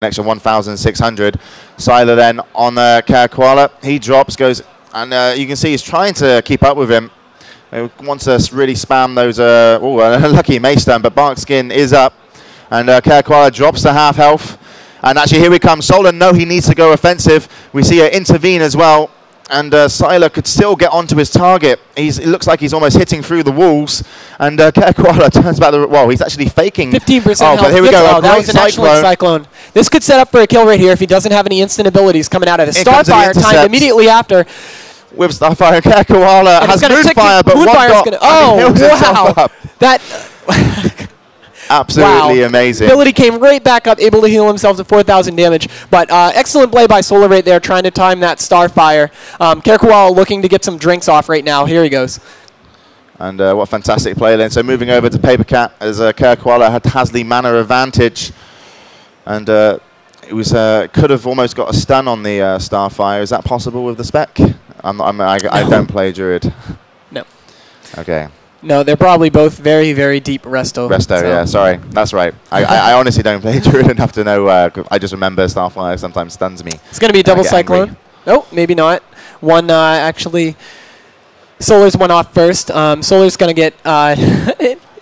extra 1,600. Sylar then on Koala. He drops, goes, and you can see he's trying to keep up with him. He wants to really spam those, lucky Mace Stun, but Barkskin is up. And Koala drops to half health. And actually here we come. Solar, no, he needs to go offensive. We see her intervene as well. And Sylar could still get onto his target. It looks like he's almost hitting through the walls. And Koala turns back he's actually faking. 15% health. But here we go. That was an excellent cyclone. This could set up for a kill right here if he doesn't have any instant abilities coming out of it. Starfire timed immediately after. With Starfire, Koala has Moonfire, but Moonfire's gonna, wow. That... Absolutely amazing. Ability came right back up, able to heal himself to 4,000 damage. But excellent play by Solar right there, trying to time that Starfire. Koala looking to get some drinks off right now. Here he goes. And what a fantastic play then. So moving over to Paper Cat as Koala has the mana advantage. And it was could have almost got a stun on the Starfire. Is that possible with the spec? I don't play Druid. No. Okay. No, they're probably both very, very deep resto. Resto, yeah, sorry. That's right. I honestly don't play Druid enough to know. I just remember Starfire sometimes stuns me. It's going to be a double Cyclone. Oh, maybe not. One, actually, Solar's one off first. Solar's going to get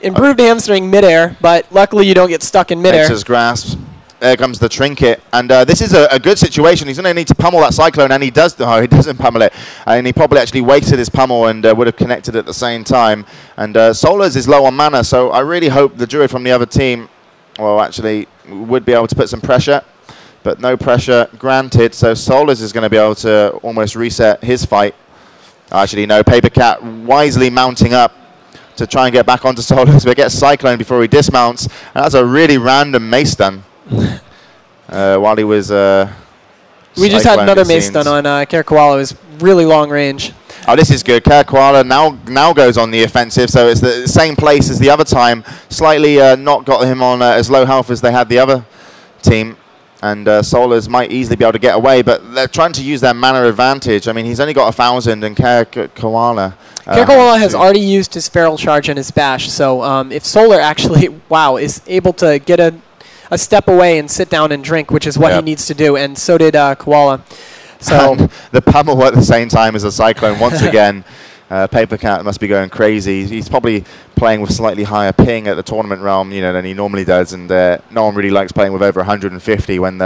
improved hamstring midair, but luckily you don't get stuck in midair. Nature's Grasp. There comes the trinket, and this is a good situation. He's going to need to pummel that Cyclone, and he does. No, he doesn't pummel it, and he probably actually wasted his pummel and would have connected at the same time. And Solar's is low on mana, so I really hope the Druid from the other team, well, actually, would be able to put some pressure, but no pressure granted. So Solar's is going to be able to almost reset his fight. Actually, no. Paper Cat wisely mounting up to try and get back onto Solar's, but gets Cyclone before he dismounts, and that's a really random Mace Stun. While he was we just had another Mace Stun on Koala. It was really long range. Oh, this is good. Koala now goes on the offensive, so it's the same place as the other time. Slightly not got him on as low health as they had the other team. And Solars might easily be able to get away, but they're trying to use their mana advantage. I mean, he's only got 1,000, and Koala... Koala has already used his Feral Charge and his Bash, so if Solar actually, is able to get a step away and sit down and drink, which is what he needs to do, and so did Koala. So the pummel at the same time as a Cyclone once again. Paper Cat must be going crazy. He's probably playing with slightly higher ping at the tournament realm, than he normally does, and no one really likes playing with over 150 when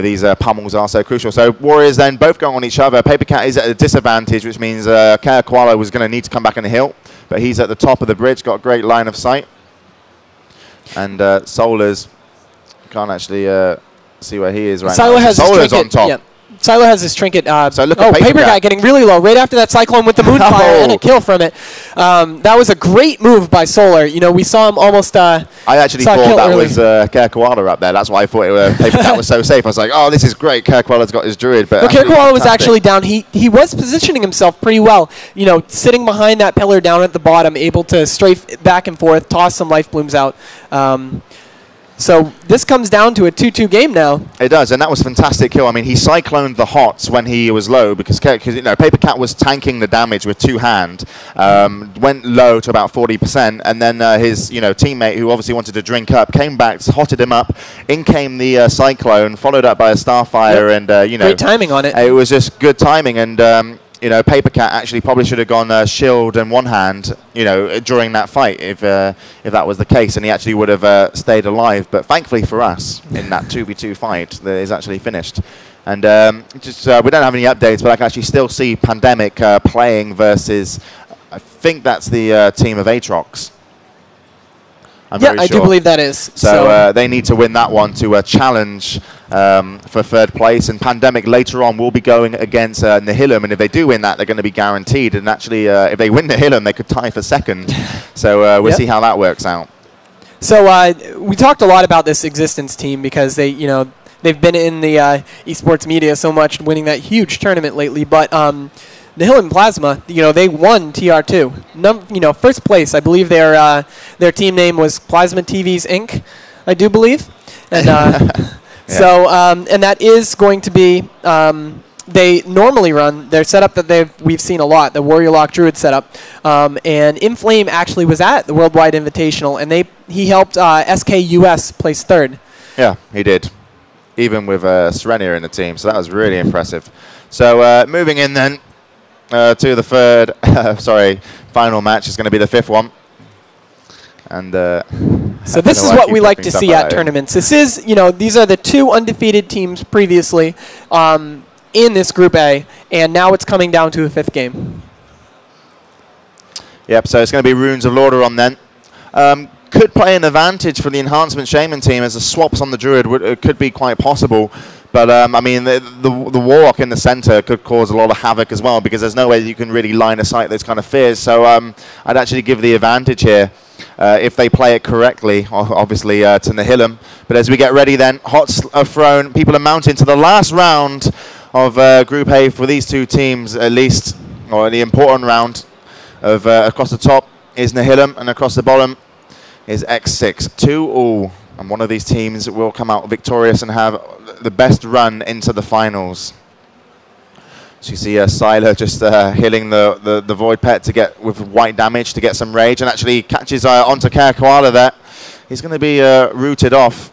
these pummels are so crucial. So Warriors then both going on each other. Paper Cat is at a disadvantage, which means Koala was going to need to come back on the hill, but he's at the top of the bridge, got a great line of sight, and Solars can't actually see where he is right now. Solar's on top. Yep. Sylar has his trinket. So look at Paper Cat getting really low right after that Cyclone with the Moonfire and a kill from it. That was a great move by Solar. We saw him almost. I actually thought that was Koala up there. That's why I thought Paper Cat was so safe. I was like, oh, this is great. Koala's got his Druid. But Koala was actually down. He was positioning himself pretty well. Sitting behind that pillar down at the bottom, able to strafe back and forth, toss some life blooms out. So this comes down to a 2-2 game now. It does, and that was a fantastic kill. I mean, he cycloned the HOTS when he was low because Paper Cat was tanking the damage with two-hand, went low to about 40%, and then his teammate, who obviously wanted to drink up, came back, hotted him up. In came the Cyclone, followed up by a Starfire, and great timing on it. It was just good timing, and Paper Cat actually probably should have gone shield and one hand, during that fight if that was the case, and he actually would have stayed alive. But thankfully for us, in that 2v2 fight, that is actually finished. And we don't have any updates, but I can actually still see Pandemic playing versus, I think that's the team of Aatrox. I'm very sure. I do believe that is. So they need to win that one to challenge for third place. And Pandemic later on will be going against Nihilum. And if they do win that, they're going to be guaranteed. And actually, if they win Nihilum, they could tie for second. So we'll see how that works out. So we talked a lot about this Existence team because they, they've been in the esports media so much, winning that huge tournament lately. But Nihilum Plasma, they won TR2. First place. I believe their team name was Plasma TVs Inc. I do believe, and and that is going to be. They normally run their setup that we've seen a lot, the Warrior Lock Druid setup, and Inflame actually was at the Worldwide Invitational, and he helped SKUS place third. Yeah, he did. even with Serenia in the team. So that was really impressive. So moving in then to the third, final match is going to be the fifth one. And so this is what we like to see at tournaments. This is, these are the two undefeated teams previously in this Group A, and now it's coming down to a fifth game. Yep, so it's going to be Runes of Lordaeron then. Could play an advantage for the Enhancement Shaman team, as the swaps on the Druid could be quite possible. But, I mean, the Warlock in the center could cause a lot of havoc as well, because there's no way you can really line of sight those kind of fears. So I'd actually give the advantage here if they play it correctly, obviously, to Nihilum. But as we get ready then, hots are thrown, people are mounting to the last round of Group A for these two teams, at least, or the important round of across the top is Nihilum, and across the bottom is X6. 2-2, and one of these teams will come out victorious and have the best run into the finals. So you see Sylar just healing the Void Pet to get with white damage to get some rage, and actually catches onto Kara Koala there. He's going to be rooted off,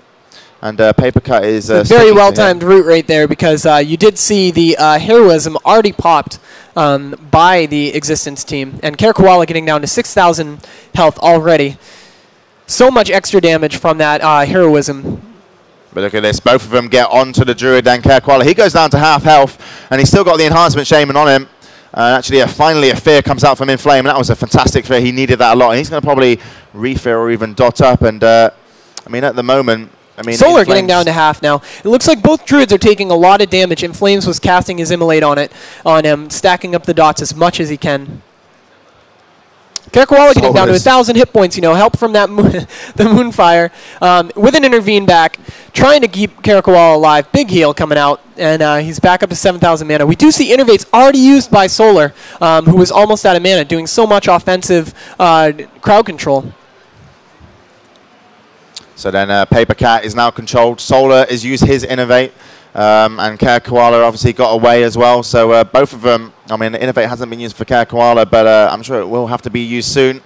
and Paper Cut is a very well-timed root right there, because you did see the heroism already popped by the Existence team, and Kara Koala getting down to 6,000 health already. So much extra damage from that heroism. But look at this, both of them get onto the Druid and Kara Koala. He goes down to half health, and he's still got the Enhancement Shaman on him. Actually, finally a fear comes out from Inflame, and that was a fantastic fear. He needed that a lot, and he's going to probably refear or even dot up. And, I mean, at the moment, Solar getting down to half now. It looks like both Druids are taking a lot of damage. Inflames was casting his Immolate on him, stacking up the dots as much as he can. Kara Koala getting down to 1,000 hit points, help from that the Moonfire, with an Intervene back, trying to keep Kara Koala alive. Big heal coming out, and he's back up to 7,000 mana. We do see Innervates already used by Solar, who was almost out of mana, doing so much offensive crowd control. So then Paper Cat is now controlled. Solar has used his Innervate, and Kara Koala obviously got away as well. So both of them, I mean, Innervate hasn't been used for Kara Koala, but I'm sure it will have to be used soon.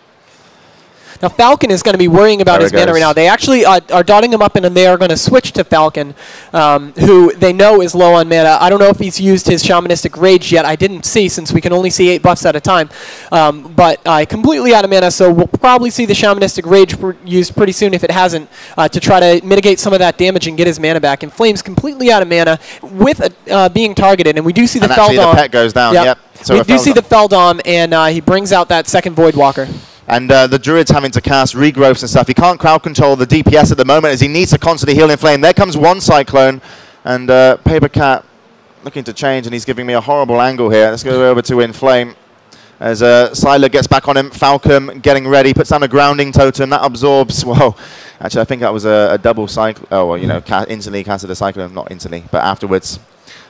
Now Falcon is going to be worrying about his mana right now. They actually are dotting him up, and they are going to switch to Falcon, who they know is low on mana. I don't know if he's used his Shamanistic Rage yet. I didn't see, since we can only see 8 buffs at a time. But completely out of mana, so we'll probably see the Shamanistic Rage used pretty soon if it hasn't, to try to mitigate some of that damage and get his mana back. And Flame's completely out of mana with being targeted, and we do see the Feldom. The pet goes down, yep. So we do see the Feldom, and he brings out that second Voidwalker. And the Druid's having to cast regrowths and stuff. He can't crowd control the DPS at the moment, as he needs to constantly heal Inflame. There comes one Cyclone, and Paper Cat looking to change, and he's giving me a horrible angle here. Let's go over to Inflame. As Sylar gets back on him, Falcon getting ready, puts down a grounding totem. That absorbs, well, actually I think that was a double Cyclone. Oh, well, instantly casted a Cyclone, not instantly, but afterwards.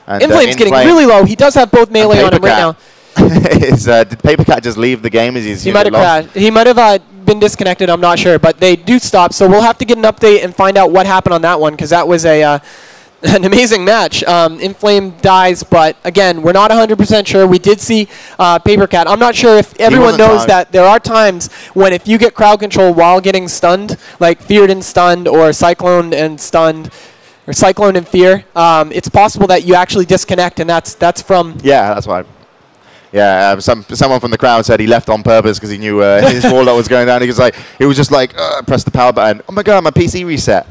And Inflame's getting really low. He does have both melee on him right now. Did Paper Cat just leave the game? He might have crashed. He might have been disconnected. I'm not sure, but they do stop. So we'll have to get an update and find out what happened on that one, because that was an amazing match. Inflame dies, but again, we're not 100% sure. We did see Paper Cat. I'm not sure if everyone knows that there are times when if you get crowd control while getting stunned, like Feared and Stunned, or Cyclone and Stunned, or Cyclone and Fear, it's possible that you actually disconnect, and that's from... Yeah, that's why. Yeah, someone from the crowd said he left on purpose because he knew his Warlock was going down. He was just like, press the power button. Oh my god, my PC reset.